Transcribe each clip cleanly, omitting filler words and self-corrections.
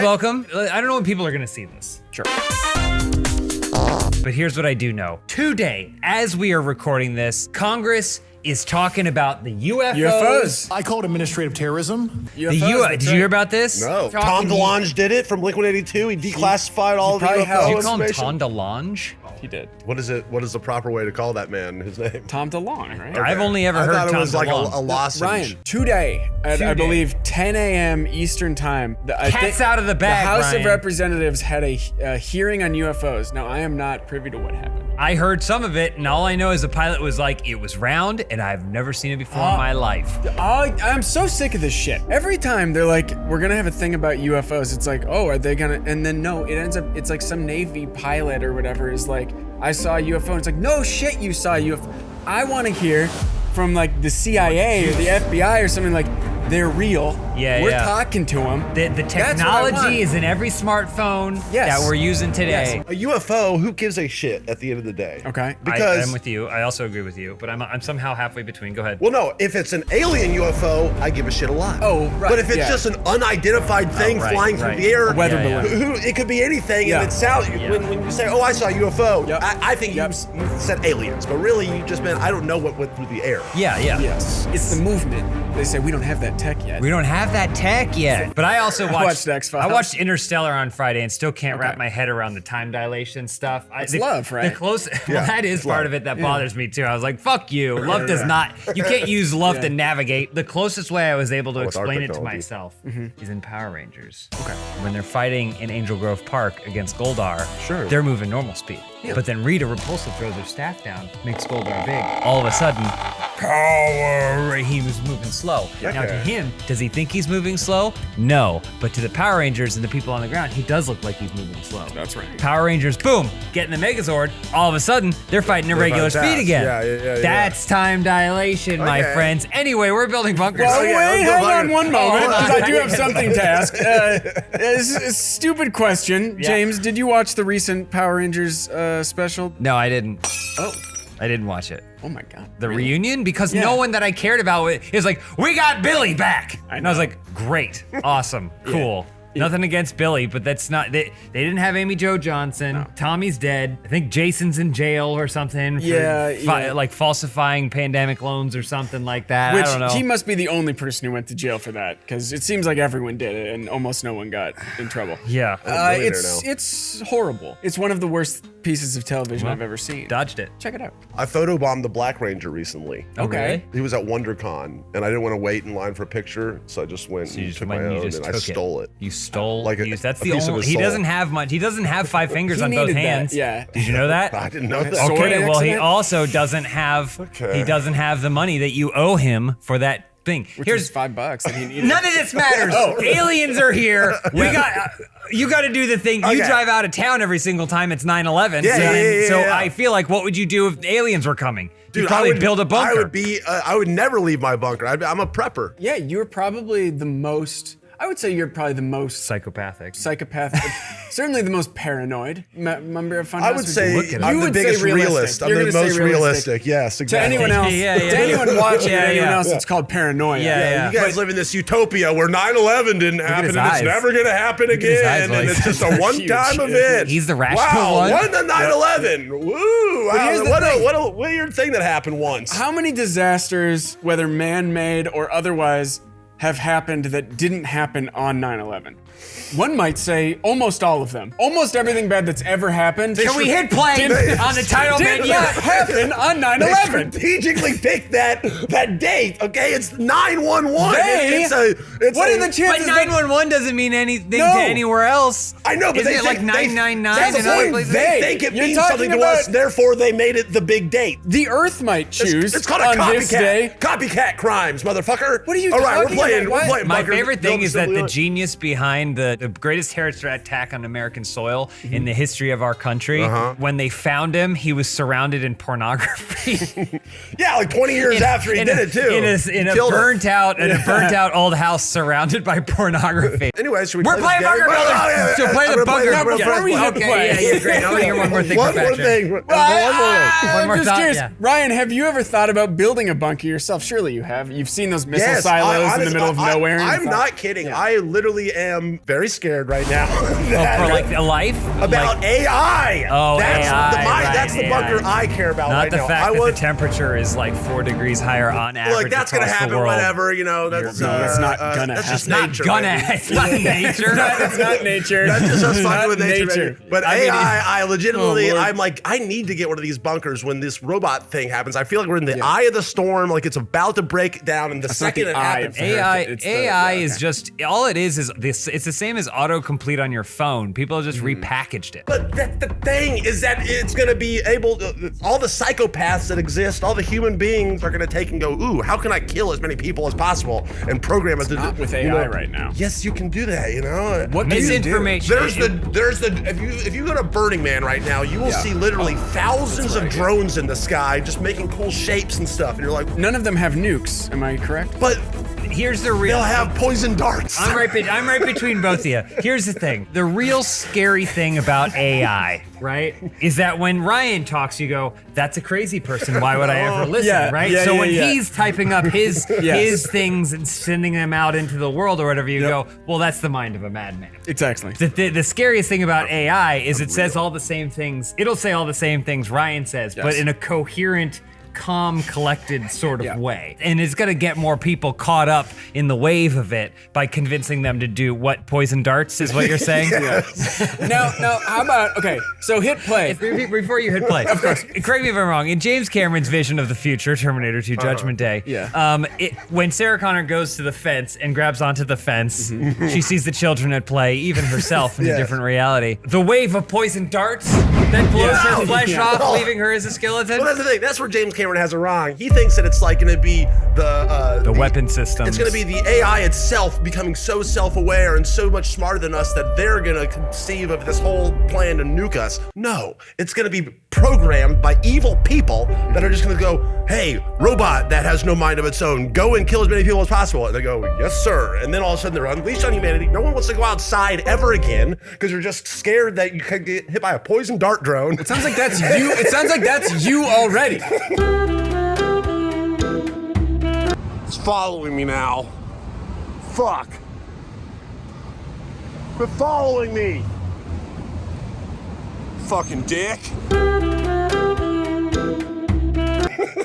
welcome. I don't know when people are gonna see this. Sure. But here's what I do know. Today, as we are recording this, Congress is talking about the UFOs. I call it administrative terrorism. Did you hear about this? No. Tom DeLonge did it from Blink-182. He declassified all of the UFO Did you call him information. Tom DeLonge? He did. What is it? What is the proper way to call that man? His name? Tom DeLonge, right? I've only ever I heard thought Tom it was like DeLonge. a lozenge. Ryan, today, at I believe 10 a.m. Eastern time. Cat's out of the bag, The House Ryan. of Representatives had a hearing on UFOs. Now, I am not privy to what happened. I heard some of it, and all I know is the pilot was like, it was round, and I've never seen it before in my life. I'm so sick of this shit. Every time they're like, we're gonna have a thing about UFOs, it's like, oh, are they gonna, and then no, it ends up, it's like some Navy pilot or whatever is like, I saw a UFO, and it's like, no shit, you saw a UFO. I wanna hear from like the CIA or the FBI or something like, they're real. Yeah, We're yeah. talking to them. The technology is in every smartphone that we're using today. A UFO, who gives a shit at the end of the day? Okay. Because I'm with you. I also agree with you, but I'm somehow halfway between. Go ahead. well, no, if it's an alien UFO, I give a shit a lot. Oh, right, But if it's yeah. just an unidentified thing right, flying through right. the air, A weather Yeah, yeah. balloon. it could be anything, Yeah. and it sounds when you say, "Oh, I saw a UFO," Yep. I think Yep. you said aliens, but really you just meant I don't know what went through the air. Yeah, yeah. Yes. It's the movement. They say we don't have that tech yet. We don't have that tech yet. But I also watched X-Files. I watched Interstellar on Friday and still can't wrap my head around the time dilation stuff. It's love, right? The close, well, that is part of it that bothers me too. I was like, fuck you. Love does not, you can't use love to navigate. The closest way I was able to with our explain it to technology. myself is in Power Rangers. Okay. When they're fighting in Angel Grove Park against Goldar, they're moving normal speed. But then Rita Repulsa throws her staff down, makes Goldar big. All of a sudden, power, he was moving slow. Now to him, does he think he's moving slow? No. But to the Power Rangers and the people on the ground, he does look like he's moving slow. That's right. Power Rangers, boom, get in the Megazord. All of a sudden, they're fighting at regular fast. speed again. Yeah. That's time dilation, my Okay. friends. Anyway, we're building bunkers. Well, Okay, wait, let's go hold on back. one moment, hold on. because I do have something to ask. It's a stupid question. Yeah. James, did you watch the recent Power Rangers special? No, I didn't. Oh. I didn't watch it. Oh my God. The Really? reunion? Because Yeah. no one that I cared about is like, we got Billy back. And I was like, great, awesome, cool. Nothing against Billy, but that's not, they didn't have Amy Jo Johnson. Tommy's dead. I think Jason's in jail or something for like falsifying pandemic loans or something like that. Which I don't know. he must be the only person who went to jail for that, because it seems like everyone did it and almost no one got in trouble. Yeah. It's horrible. It's one of the worst pieces of television I've ever seen. Dodged it. Check it out. I photobombed the Black Ranger recently. Okay. He was at WonderCon, and I didn't want to wait in line for a picture, so I just went and took my own, and I stole it. You stole Like that's a the piece of only. his He soul. doesn't have much. He doesn't have 5 fingers He on both needed that, hands. yeah. Did you know that? I didn't know that. Sword Okay, well, he accident? also doesn't have. Okay. He doesn't have the money that you owe him for that thing. Which Here's was $5 that he needed. none of this matters. Aliens are here. We got. You got to do the thing. You Okay. drive out of town every single time it's 9/11. Yeah, so yeah. I feel like, what would you do if aliens were coming? Dude, You'd probably I would build a bunker. I would be. I would never leave my bunker. I'm a prepper. Yeah, you're probably the most, I would say you're probably the most psychopathic. psychopathic, certainly the most paranoid. Remember at Funhaus? I would say I'm the biggest realist. I'm the most realistic. Yes, To exactly. anyone else, Yeah, yeah. to anyone watching, Yeah, anyone yeah. else, it's called paranoia. Yeah. You guys live in this utopia where 9/11 didn't happen, his and eyes. it's never gonna happen his eyes, again, like- and it's just a one-time event. He's the rational wow, one. Wow, the 9/11. Woo! here's Wow, the what thing. a weird thing that happened once. How many disasters, whether man-made or otherwise, have happened that didn't happen on 9/11? One might say almost all of them. Almost everything bad that's ever happened. Can we hit play on the title did menu? not happen on They 9/11. strategically picked that date. Okay, it's 9/11. They- It's what a, are the But chances that 911 doesn't mean anything No. to anywhere else. I know, but Isn't they it like think- they- 999 that's in the other point. places? They think it You're means talking something to us, about- therefore they made it the big date. the Earth might choose It's called a on copycat. this day? Copycat crimes, motherfucker. What are you All right, talking we're playing. about? We're What? playing. My bunker. favorite thing is that the Don't- genius behind the greatest terrorist attack on American soil in the history of our country, when they found him, he was surrounded in pornography. Yeah, like 20 years after he did it too. In a Killed it. burnt out old house surrounded by pornogaphy. Anyways, should we We're play playing this game? bunker builders. Oh, yeah, So yeah, play I'm the gonna play bunker. this. Now, before we hit Okay, play. yeah, you're great. I want to hear one more thing. One from more Patrick. thing. One more I'm more just thought, curious, yeah. Ryan, have you ever thought about building a bunker yourself? Surely you have. You've seen those missile Yes, silos in the honestly, middle of nowhere. I'm not kidding. Yeah. I literally am very scared right now. For like a life? About AI. Oh, that's the bunker I care about not right now. Not the fact that the temperature is like 4 degrees higher on average. Like that's gonna happen, whatever. You know, that's not gonna. That's just not nature. It's not nature. It's not nature. That's just us fucking with nature. But AI, I legitimately, oh, I'm like, I need to get one of these bunkers when this robot thing happens. I feel like we're in the eye of the storm. Like it's about to break down, and the second it happens, AI is just all it is this. It's the same as autocomplete on your phone. People have just repackaged it. But the thing is that it's gonna be able to, all the psychopaths that exist, all the human beings are gonna take and go, ooh, how can I kill as many people as possible and program it to do with AI right now. Yes, you can do that, you know? What misinformation? There's the if you go to Burning Man right now, you will see literally thousands of drones in the sky just making cool shapes and stuff. And you're like, none of them have nukes, am I correct? But here's the real. They'll have poison darts. I'm right between both of you. Here's the thing. The real scary thing about AI, right, is that when Ryan talks, you go, that's a crazy person. Why would I ever listen, right? So when he's typing up his things and sending them out into the world or whatever, you go, well, that's the mind of a madman. Exactly. The scariest thing about AI is it says all the same things. It'll say all the same things Ryan says, but in a coherent, calm, collected sort of way. And it's gonna get more people caught up in the wave of it by convincing them to do what, poison darts is what you're saying? Now, how about, okay, so hit play. Before you hit play, of course, correct me if I'm wrong, in James Cameron's vision of the future, Terminator 2 Judgment Day, when Sarah Connor goes to the fence and grabs onto the fence, she sees the children at play, even herself in a different reality. The wave of poison darts that blows her flesh off, leaving her as a skeleton. Well, that's the thing, that's where James Cameron has it wrong. He thinks that it's like going to be the weapon system. It's going to be the AI itself becoming so self-aware and so much smarter than us that they're going to conceive of this whole plan to nuke us. No, it's going to be programmed by evil people that are just going to go, hey, robot that has no mind of its own, go and kill as many people as possible. And they go, yes, sir. And then all of a sudden they're unleashed on humanity. No one wants to go outside ever again because you're just scared that you could get hit by a poison dart drone. It sounds like that's you. It sounds like that's you already. It's following me now. Fuck. Quit following me. Fucking dick.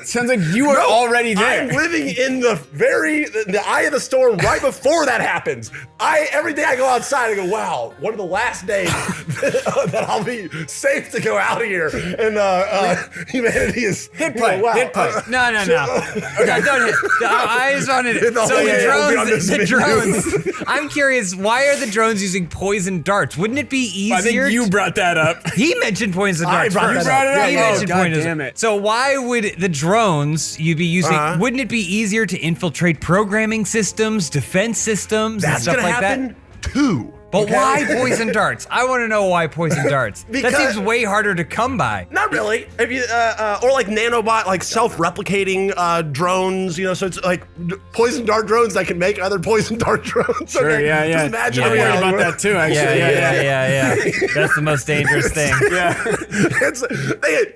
Sounds like you are already there. I'm living in the eye of the storm right before that happens. Every day I go outside, I go, wow, one of the last days that I'll be safe to go out here. And humanity is hit play. Wow. Hit play. No. Okay, don't hit. I just wanted to. So the drones. I'm curious, why are the drones using poison darts? Wouldn't it be easier? I think you brought that up. He mentioned poison darts. You brought it up. He mentioned poison damn it. So why would the drones you'd be using? Wouldn't it be easier to infiltrate programming systems, defense systems, and stuff like that? That's gonna happen too. But why poison darts? I want to know why poison darts. That seems way harder to come by. Not really. If you or like nanobot, like self-replicating drones, you know. So it's like poison dart drones that can make other poison dart drones. Sure, okay? yeah. Just imagine. I'm worried about that too. Actually, yeah. That's the most dangerous thing.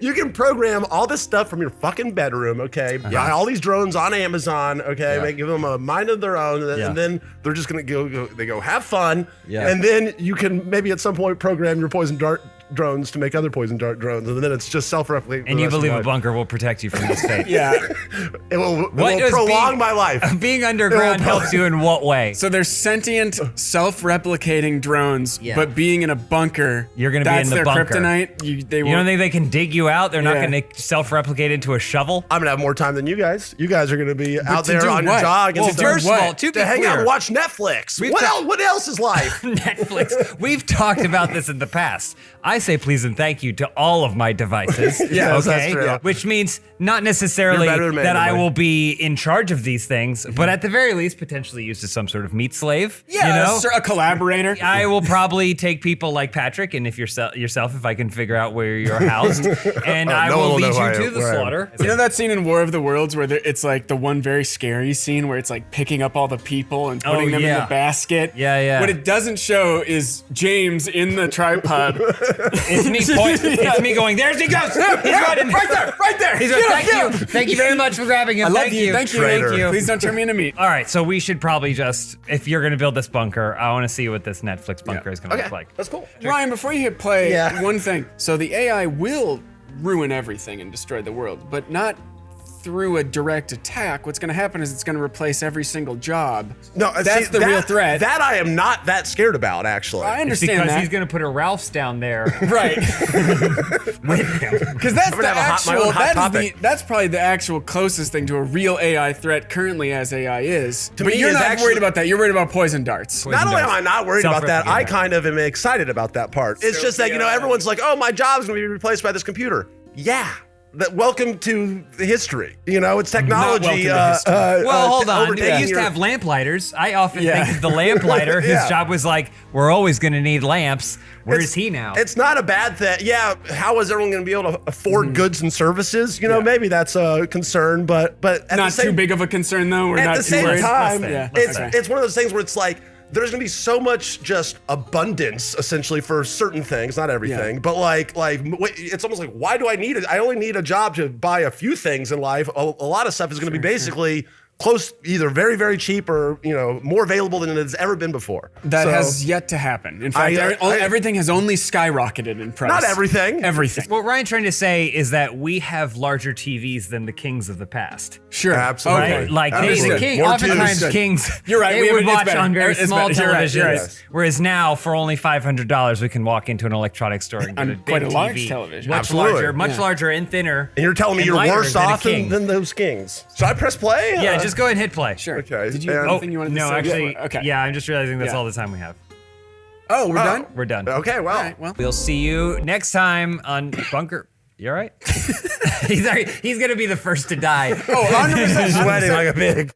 You can program all this stuff from your fucking bedroom. Okay, buy all these drones on Amazon. Okay, give them a mind of their own, and then they're just gonna go. They go have fun. Yeah. And then you can maybe at some point program your poison dart drones to make other poison dart drones, and then it's just self-replicating. And you believe a bunker will protect you from this fate? It will prolong my life. Being underground helps you in what way? So there's sentient, self-replicating drones, but being in a bunker, you're going to be in the bunker. That's their kryptonite. You don't think they can dig you out? They're not going to self-replicate into a shovel? I'm going to have more time than you guys. You guys are going to be out there on your jog. Well, first of all, to hang out and watch Netflix. What else is life? Netflix. We've talked about this in the past. I say please and thank you to all of my devices. That's true. Which means not necessarily that I will be in charge of these things, but at the very least, potentially used as some sort of meat slave. A collaborator. I will probably take people like Patrick, and if yourself, if I can figure out where you're housed, and I will lead you to the slaughter. You know that scene in War of the Worlds where it's like the one very scary scene where it's like picking up all the people and putting them in the basket? Yeah. What it doesn't show is James in the tripod It's me It's me going, there's he goes. He's running. Right there. He's going, thank you very much for grabbing him. I love Thank you. you. Thank you. Traitor. Thank you. Please don't turn me into meat. All right, so we should probably just, if you're gonna build this bunker, I want to see what this Netflix bunker is gonna Okay, look like. that's cool. Ryan, before you hit play, Yeah. one thing. So the AI will ruin everything and destroy the world, but not through a direct attack. What's going to happen is it's going to replace every single job. No, that's the real threat. That I am not that scared about, actually. I It's understand because that. he's gonna put a Ralph's down there Right. with him. Because that's I'm the gonna have my actual, own hot topic. that's probably the actual closest thing to a real AI threat currently as AI is. To but me, you're is not actually- worried about that. You're worried about poison darts. Not only am I not worried about that, I Self-replicating. kind of am excited about that part. It's just that, everyone's like, oh, my job's gonna be replaced by this computer. Yeah. Welcome to history. It's technology. Well, hold on. overtaking They used your- to have lamplighters. I often Yeah. think of the lamplighter. His Yeah. job was like, we're always gonna need lamps. Where It's- is he now? It's not a bad thing. Yeah, how is everyone going to be able to afford goods and services? Maybe that's a concern, but at the Not same, too big of a concern though. We're at not the too same worried. time, Yeah. it's one of those things where it's like there's going to be so much just abundance essentially for certain things, not everything, but like it's almost like, why do I need it? I only need a job to buy a few things in life. A lot of stuff is going to be basically close, either very, very cheap or more available than it's ever been before. That So- has yet to happen. In fact, everything has only skyrocketed in price. Not everything. Everything. What Ryan's trying to say is that we have larger TVs than the kings of the past. Sure. Absolutely. Okay. Right? Like the Understood. king, More oftentimes understood. kings, You're right, they we have would it- it's watch better. on very It's small better. You're right, televisions. you're right. Whereas now, for only $500, we can walk into an electronics store and get On a big quite a TV, large television. much Absolutely. larger, much Yeah. larger and thinner. And you're telling me and you're lighter worse than a off king. than those kings. Should I press play? Yeah, just go ahead and hit play. Sure. Okay. Did you have And- anything you wanted to No, say? actually, Okay. yeah, I'm just realizing that's Yeah. all the time we have. Oh, we're done? We're done. Okay, well. All right, well. We'll see you next time on Bunker. You all right? He's gonna be the first to die. Oh, 100%. Sweating like a pig.